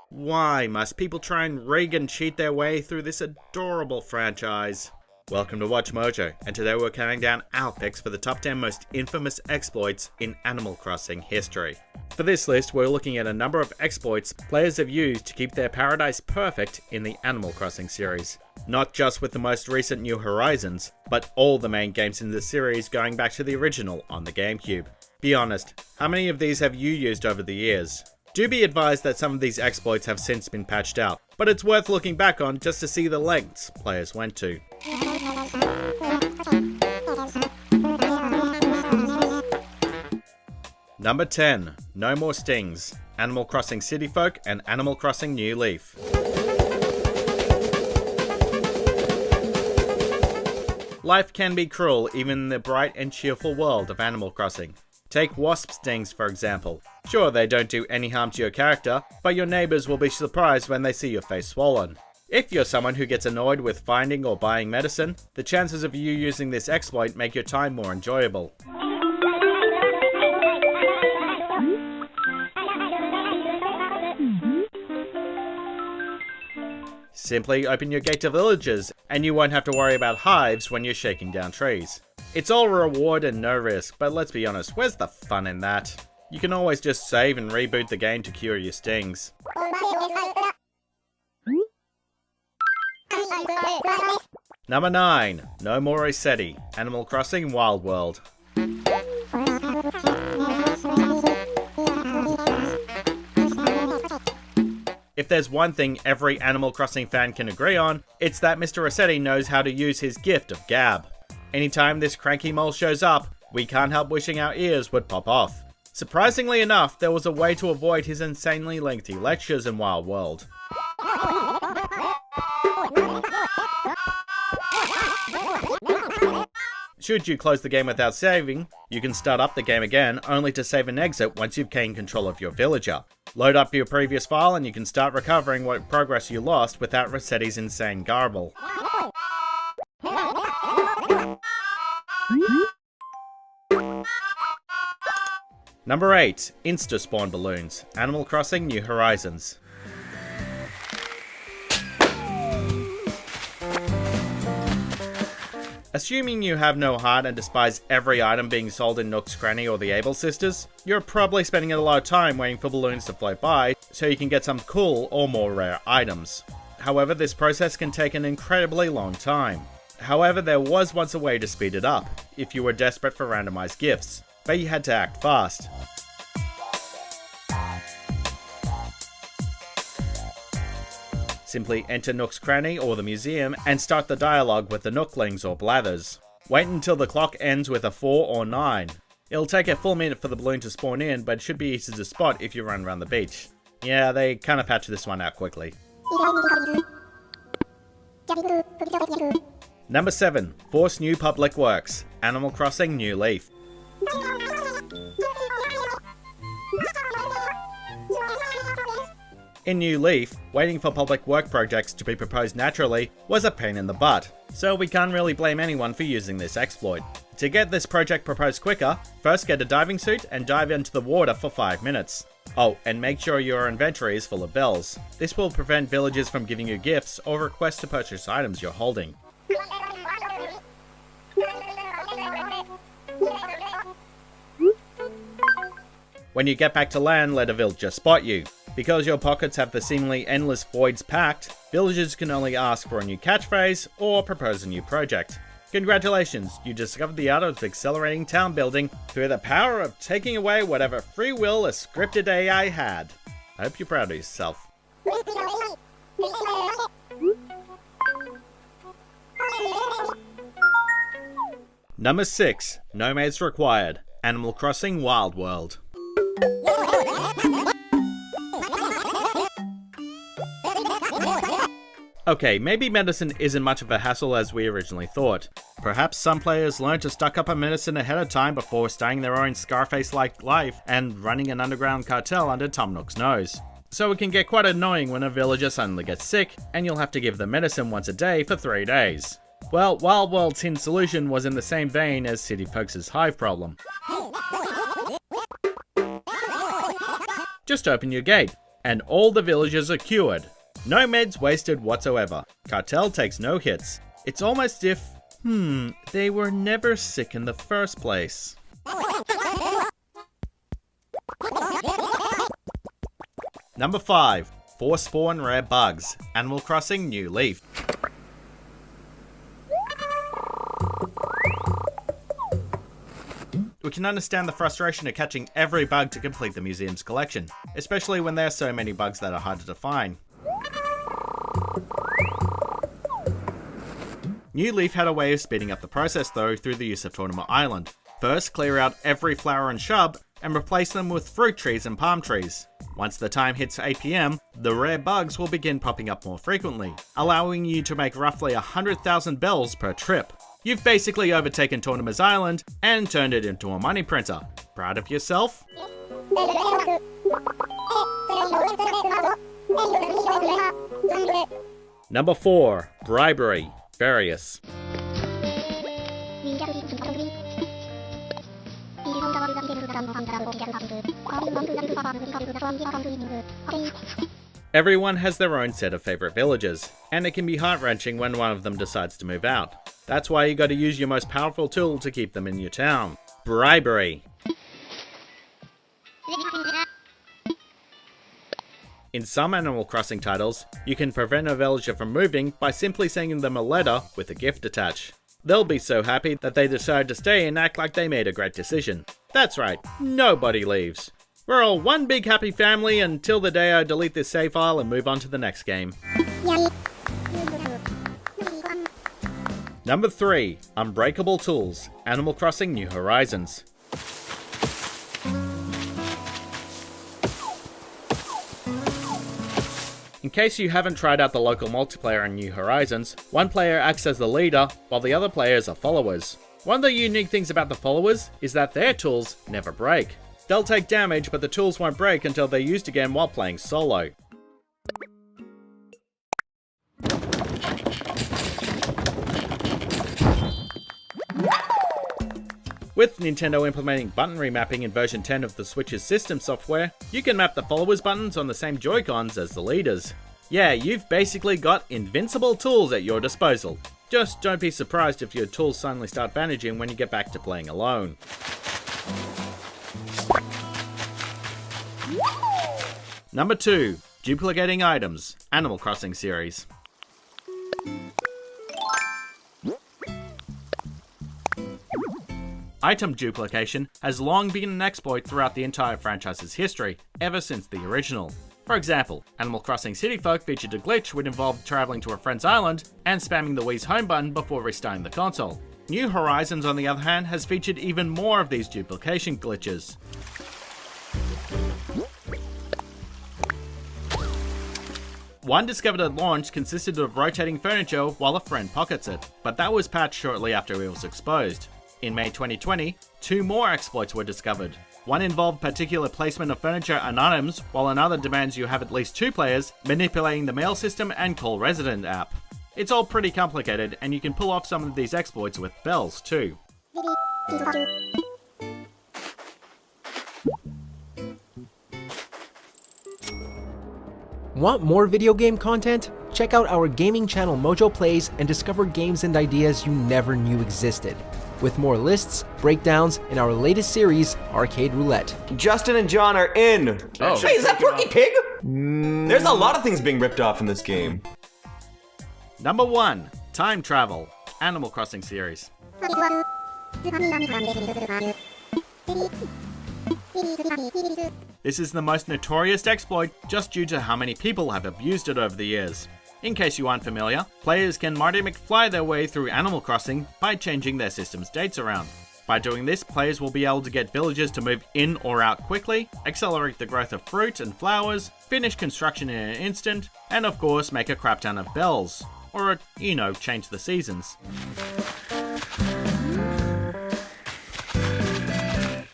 Why must people try and rig and cheat their way through this adorable franchise? Welcome to Watch Mojo, and today we're counting down our picks for the top 10 most infamous exploits in Animal Crossing history. For this list, we're looking at a number of exploits players have used to keep their paradise perfect in the Animal Crossing series. Not just with the most recent New Horizons, but all the main games in the series going back to the original on the GameCube. Be honest, how many of these have you used over the years? Do be advised that some of these exploits have since been patched out, but it's worth looking back on just to see the lengths players went to. Number 10. No More Stings, Animal Crossing City Folk and Animal Crossing New Leaf. Life can be cruel even in the bright and cheerful world of Animal Crossing. Take wasp stings for example. Sure, they don't do any harm to your character, but your neighbours will be surprised when they see your face swollen. If you're someone who gets annoyed with finding or buying medicine, the chances of you using this exploit make your time more enjoyable. Simply open your gate to villages, and you won't have to worry about hives when you're shaking down trees. It's all reward and no risk, but let's be honest, where's the fun in that? You can always just save and reboot the game to cure your stings. Number 9. No More Resetti, Animal Crossing Wild World. If there's one thing every Animal Crossing fan can agree on, it's that Mr. Resetti knows how to use his gift of gab. Anytime this cranky mole shows up, we can't help wishing our ears would pop off. Surprisingly enough, there was a way to avoid his insanely lengthy lectures in Wild World. Should you close the game without saving, you can start up the game again, only to save and exit once you've gained control of your villager. Load up your previous file and you can start recovering what progress you lost without Resetti's insane garble. Number 8. Insta-spawn balloons, Animal Crossing New Horizons. Assuming you have no heart and despise every item being sold in Nook's Cranny or the Able Sisters, you're probably spending a lot of time waiting for balloons to float by so you can get some cool or more rare items. However, this process can take an incredibly long time. However, there was once a way to speed it up, if you were desperate for randomized gifts, but you had to act fast. Simply enter Nook's Cranny or the museum and start the dialogue with the Nooklings or Blathers. Wait until the clock ends with a 4 or 9. It'll take a full minute for the balloon to spawn in, but it should be easy to spot if you run around the beach. Yeah, they kinda patched this one out quickly. Number 7. Force New Public Works, Animal Crossing New Leaf. In New Leaf, waiting for public work projects to be proposed naturally was a pain in the butt, so we can't really blame anyone for using this exploit. To get this project proposed quicker, first get a diving suit and dive into the water for 5 minutes. Oh, and make sure your inventory is full of bells. This will prevent villagers from giving you gifts or requests to purchase items you're holding. When you get back to land, let a villager spot you. Because your pockets have the seemingly endless voids packed, villagers can only ask for a new catchphrase or propose a new project. Congratulations, you discovered the art of accelerating town building through the power of taking away whatever free will a scripted AI had. I hope you're proud of yourself. Number 6. Nomads Required, Animal Crossing Wild World. Okay, maybe medicine isn't much of a hassle as we originally thought. Perhaps some players learned to stock up on medicine ahead of time before starting their own Scarface-like life and running an underground cartel under Tom Nook's nose. So it can get quite annoying when a villager suddenly gets sick, and you'll have to give them medicine once a day for 3 days. Well, Wild World's hidden solution was in the same vein as City Folks' hive problem. Just open your gate, and all the villagers are cured. No meds wasted whatsoever. Cartel takes no hits. It's almost if, they were never sick in the first place. Number 5. 4 spawn rare bugs. Animal Crossing New Leaf. We can understand the frustration of catching every bug to complete the museum's collection, especially when there are so many bugs that are hard to find. New Leaf had a way of speeding up the process though through the use of Tournament Island. First, clear out every flower and shrub and replace them with fruit trees and palm trees. Once the time hits 8 PM, the rare bugs will begin popping up more frequently, allowing you to make roughly 100,000 bells per trip. You've basically overtaken Tournament Island and turned it into a money printer. Proud of yourself? Number 4. Bribery. Various. Everyone has their own set of favorite villages, and it can be heart-wrenching when one of them decides to move out. That's why you gotta use your most powerful tool to keep them in your town. Bribery. In some Animal Crossing titles, you can prevent a villager from moving by simply sending them a letter with a gift attached. They'll be so happy that they decide to stay and act like they made a great decision. That's right, nobody leaves. We're all one big happy family until the day I delete this save file and move on to the next game. Number 3. Unbreakable Tools. Animal Crossing New Horizons. In case you haven't tried out the local multiplayer in New Horizons, one player acts as the leader, while the other players are followers. One of the unique things about the followers is that their tools never break. They'll take damage, but the tools won't break until they're used again while playing solo. With Nintendo implementing button remapping in version 10 of the Switch's system software, you can map the followers buttons on the same Joy-Cons as the leaders. Yeah, you've basically got invincible tools at your disposal. Just don't be surprised if your tools suddenly start vanishing when you get back to playing alone. Number 2. Duplicating Items. Animal Crossing series. Item duplication has long been an exploit throughout the entire franchise's history, ever since the original. For example, Animal Crossing City Folk featured a glitch which involved traveling to a friend's island and spamming the Wii's home button before restarting the console. New Horizons, on the other hand, has featured even more of these duplication glitches. One discovered at launch consisted of rotating furniture while a friend pockets it, but that was patched shortly after it was exposed. In May 2020, 2 more exploits were discovered. One involved particular placement of furniture and items, while another demands you have at least 2 players manipulating the mail system and Call Resident app. It's all pretty complicated, and you can pull off some of these exploits with bells too. Want more video game content? Check out our gaming channel Mojo Plays and discover games and ideas you never knew existed. With more lists, breakdowns, and our latest series, Arcade Roulette. Justin and John are in! Oh. Hey, is that Porky Pig? There's a lot of things being ripped off in this game. Number 1. Time Travel. Animal Crossing series. This is the most notorious exploit just due to how many people have abused it over the years. In case you aren't familiar, players can Marty McFly their way through Animal Crossing by changing their system's dates around. By doing this, players will be able to get villagers to move in or out quickly, accelerate the growth of fruit and flowers, finish construction in an instant, and of course make a crap ton of bells. Or, change the seasons.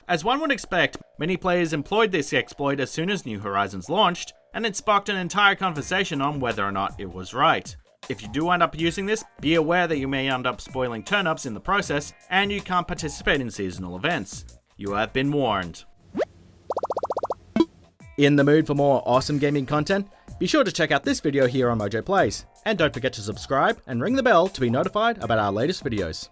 As one would expect, many players employed this exploit as soon as New Horizons launched, and it sparked an entire conversation on whether or not it was right. If you do end up using this, be aware that you may end up spoiling turnips in the process, and you can't participate in seasonal events. You have been warned. In the mood for more awesome gaming content? Be sure to check out this video here on Mojo Plays. And don't forget to subscribe and ring the bell to be notified about our latest videos.